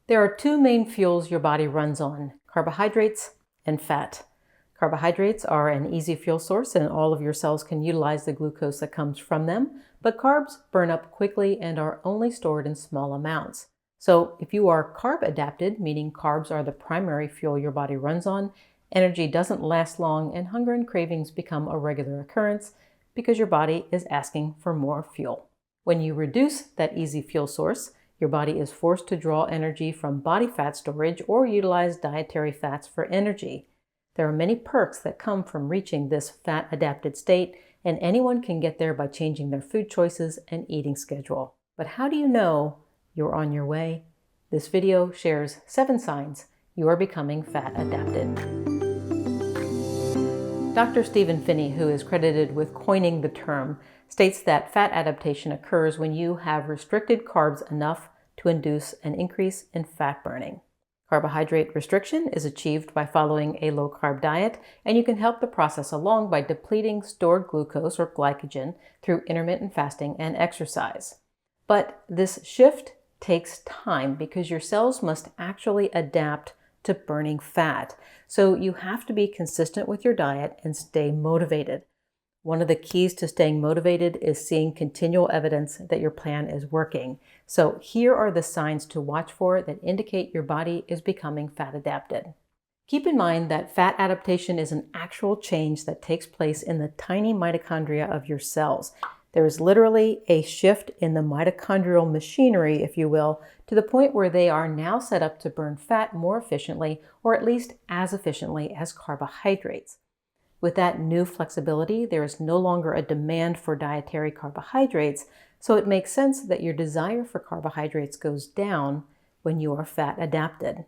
There are two main fuels your body runs on: carbohydrates and fat. Carbohydrates are an easy fuel source and all of your cells can utilize the glucose that comes from them, but carbs burn up quickly and are only stored in small amounts. So if you are carb adapted, meaning carbs are the primary fuel your body runs on, energy doesn't last long and hunger and cravings become a regular occurrence because your body is asking for more fuel. When you reduce that easy fuel source, your body is forced to draw energy from body fat storage or utilize dietary fats for energy. There are many perks that come from reaching this fat-adapted state, and anyone can get there by changing their food choices and eating schedule. But how do you know you're on your way? This video shares 7 signs you are becoming fat-adapted. Dr. Stephen Phinney, who is credited with coining the term, states that fat adaptation occurs when you have restricted carbs enough to induce an increase in fat burning. Carbohydrate restriction is achieved by following a low-carb diet, and you can help the process along by depleting stored glucose or glycogen through intermittent fasting and exercise. But this shift takes time because your cells must actually adapt to burning fat. So you have to be consistent with your diet and stay motivated. One of the keys to staying motivated is seeing continual evidence that your plan is working. So here are the signs to watch for that indicate your body is becoming fat adapted. Keep in mind that fat adaptation is an actual change that takes place in the tiny mitochondria of your cells. There is literally a shift in the mitochondrial machinery, if you will, to the point where they are now set up to burn fat more efficiently, or at least as efficiently as carbohydrates. With that new flexibility, there is no longer a demand for dietary carbohydrates, so it makes sense that your desire for carbohydrates goes down when you are fat adapted.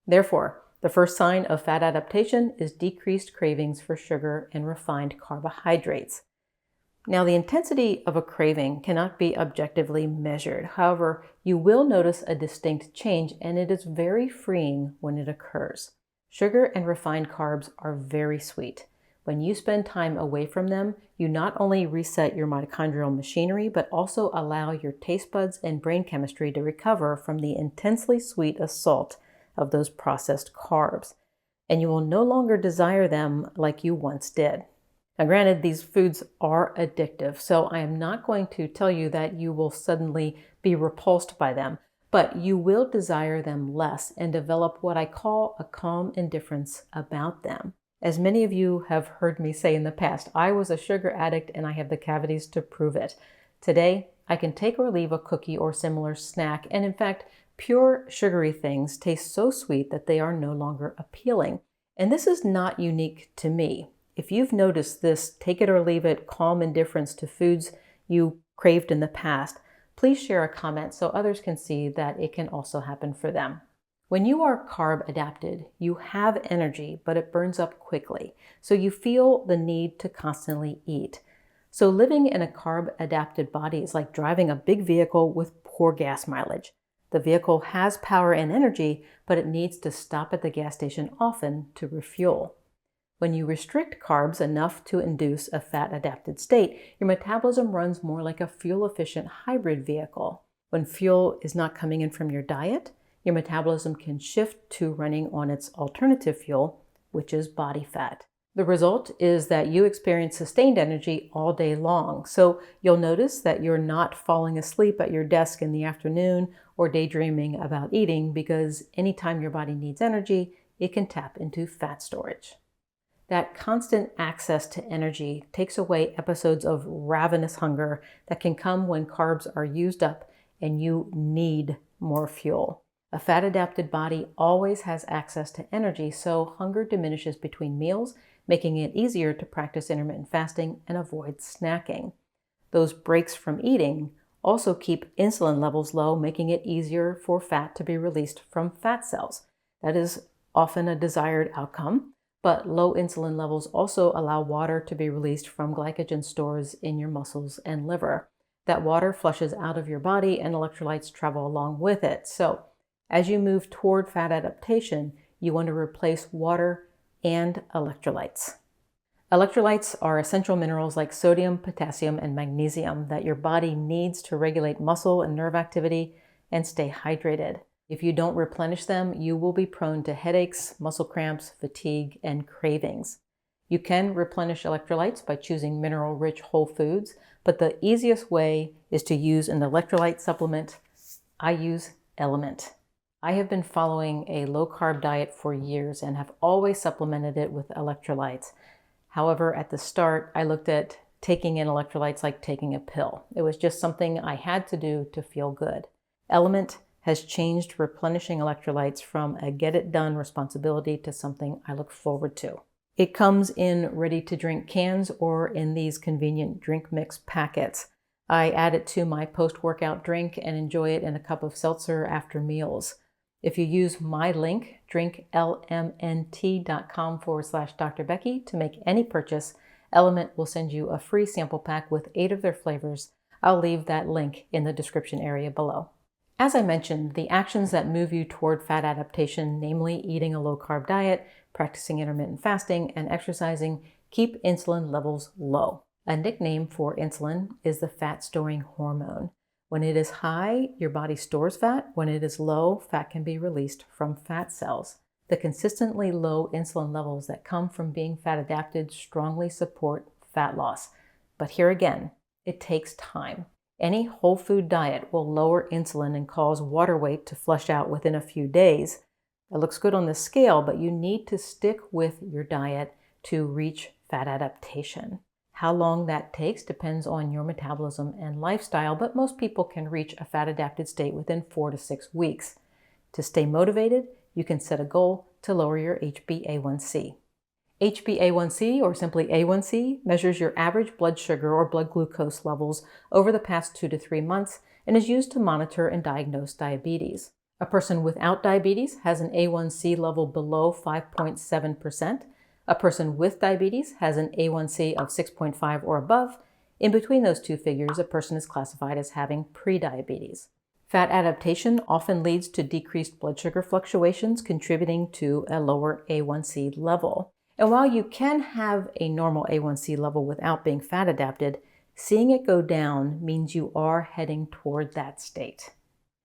Therefore, the first sign of fat adaptation is decreased cravings for sugar and refined carbohydrates. Now, the intensity of a craving cannot be objectively measured. However, you will notice a distinct change, and it is very freeing when it occurs. Sugar and refined carbs are very sweet. When you spend time away from them, you not only reset your mitochondrial machinery, but also allow your taste buds and brain chemistry to recover from the intensely sweet assault of those processed carbs. And you will no longer desire them like you once did. Now, granted, these foods are addictive, so I am not going to tell you that you will suddenly be repulsed by them, but you will desire them less and develop what I call a calm indifference about them. As many of you have heard me say in the past, I was a sugar addict and I have the cavities to prove it. Today, I can take or leave a cookie or similar snack, and in fact, pure sugary things taste so sweet that they are no longer appealing. And this is not unique to me. If you've noticed this take it or leave it calm indifference to foods you craved in the past, please share a comment so others can see that it can also happen for them. When you are carb adapted, you have energy, but it burns up quickly, so you feel the need to constantly eat. So living in a carb adapted body is like driving a big vehicle with poor gas mileage. The vehicle has power and energy, but it needs to stop at the gas station often to refuel. When you restrict carbs enough to induce a fat adapted state, your metabolism runs more like a fuel efficient hybrid vehicle. When fuel is not coming in from your diet, your metabolism can shift to running on its alternative fuel, which is body fat. The result is that you experience sustained energy all day long. So you'll notice that you're not falling asleep at your desk in the afternoon or daydreaming about eating, because anytime your body needs energy, it can tap into fat storage. That constant access to energy takes away episodes of ravenous hunger that can come when carbs are used up and you need more fuel. A fat-adapted body always has access to energy, so hunger diminishes between meals, making it easier to practice intermittent fasting and avoid snacking. Those breaks from eating also keep insulin levels low, making it easier for fat to be released from fat cells. That is often a desired outcome, but low insulin levels also allow water to be released from glycogen stores in your muscles and liver. That water flushes out of your body and electrolytes travel along with it. So as you move toward fat adaptation, you want to replace water and electrolytes. Electrolytes are essential minerals like sodium, potassium, and magnesium that your body needs to regulate muscle and nerve activity and stay hydrated. If you don't replenish them, you will be prone to headaches, muscle cramps, fatigue, and cravings. You can replenish electrolytes by choosing mineral-rich whole foods, but the easiest way is to use an electrolyte supplement. I use lmnt. I have been following a low-carb diet for years and have always supplemented it with electrolytes. However, at the start, I looked at taking in electrolytes like taking a pill. It was just something I had to do to feel good. lmnt has changed replenishing electrolytes from a get-it-done responsibility to something I look forward to. It comes in ready-to-drink cans or in these convenient drink mix packets. I add it to my post-workout drink and enjoy it in a cup of seltzer after meals. If you use my link, drinklmnt.com/Dr. Becky, to make any purchase, lmnt will send you a free sample pack with 8 of their flavors. I'll leave that link in the description area below. As I mentioned, the actions that move you toward fat adaptation, namely eating a low-carb diet, practicing intermittent fasting, and exercising, keep insulin levels low. A nickname for insulin is the fat-storing hormone. When it is high, your body stores fat. When it is low, fat can be released from fat cells. The consistently low insulin levels that come from being fat adapted strongly support fat loss. But here again, it takes time. Any whole food diet will lower insulin and cause water weight to flush out within a few days. It looks good on the scale, but you need to stick with your diet to reach fat adaptation. How long that takes depends on your metabolism and lifestyle, but most people can reach a fat-adapted state within 4 to 6 weeks. To stay motivated, you can set a goal to lower your HbA1c. HbA1c, or simply A1c, measures your average blood sugar or blood glucose levels over the past 2 to 3 months and is used to monitor and diagnose diabetes. A person without diabetes has an A1c level below 5.7%. A person with diabetes has an A1c of 6.5 or above. In between those two figures, a person is classified as having prediabetes. Fat adaptation often leads to decreased blood sugar fluctuations, contributing to a lower A1c level. And while you can have a normal A1c level without being fat adapted, seeing it go down means you are heading toward that state.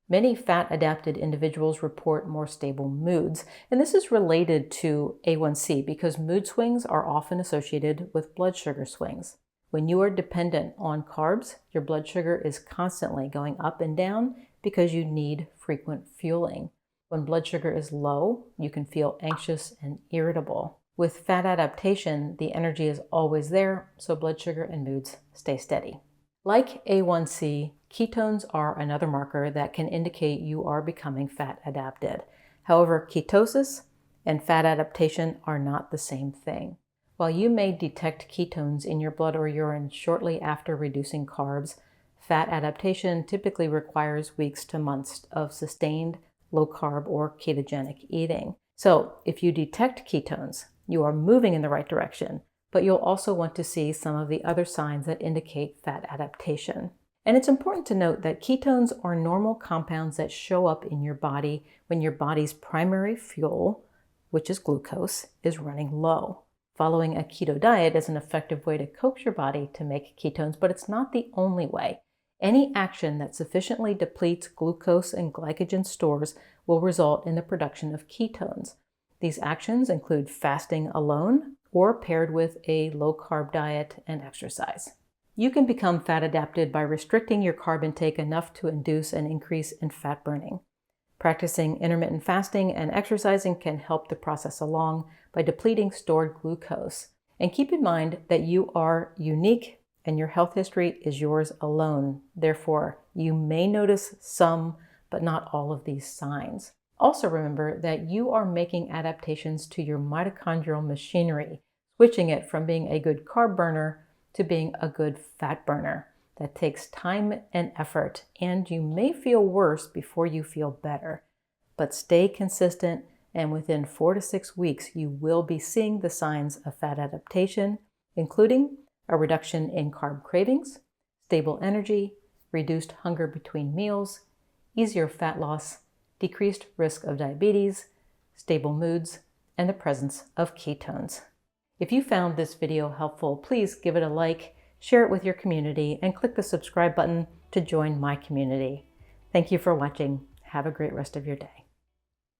Many fat-adapted individuals report more stable moods, and this is related to A1c because mood swings are often associated with blood sugar swings. When you are dependent on carbs, your blood sugar is constantly going up and down because you need frequent fueling. When blood sugar is low, you can feel anxious and irritable. With fat adaptation, the energy is always there, so blood sugar and moods stay steady. Like A1c, ketones are another marker that can indicate you are becoming fat adapted. However, ketosis and fat adaptation are not the same thing. While you may detect ketones in your blood or urine shortly after reducing carbs, fat adaptation typically requires weeks to months of sustained low-carb or ketogenic eating. So if you detect ketones, you are moving in the right direction, but you'll also want to see some of the other signs that indicate fat adaptation. And it's important to note that ketones are normal compounds that show up in your body when your body's primary fuel, which is glucose, is running low. Following a keto diet is an effective way to coax your body to make ketones, but it's not the only way. Any action that sufficiently depletes glucose and glycogen stores will result in the production of ketones. These actions include fasting alone or paired with a low-carb diet and exercise. You can become fat adapted by restricting your carb intake enough to induce an increase in fat burning. Practicing intermittent fasting and exercising can help the process along by depleting stored glucose. And keep in mind that you are unique and your health history is yours alone. Therefore, you may notice some, but not all of these signs. Also remember that you are making adaptations to your mitochondrial machinery, switching it from being a good carb burner to being a good fat burner. That takes time and effort, and you may feel worse before you feel better. But stay consistent, and within 4 to 6 weeks, you will be seeing the signs of fat adaptation, including a reduction in carb cravings, stable energy, reduced hunger between meals, easier fat loss, decreased risk of diabetes, stable moods, and the presence of ketones. If you found this video helpful, please give it a like, share it with your community, and click the subscribe button to join my community. Thank you for watching. Have a great rest of your day.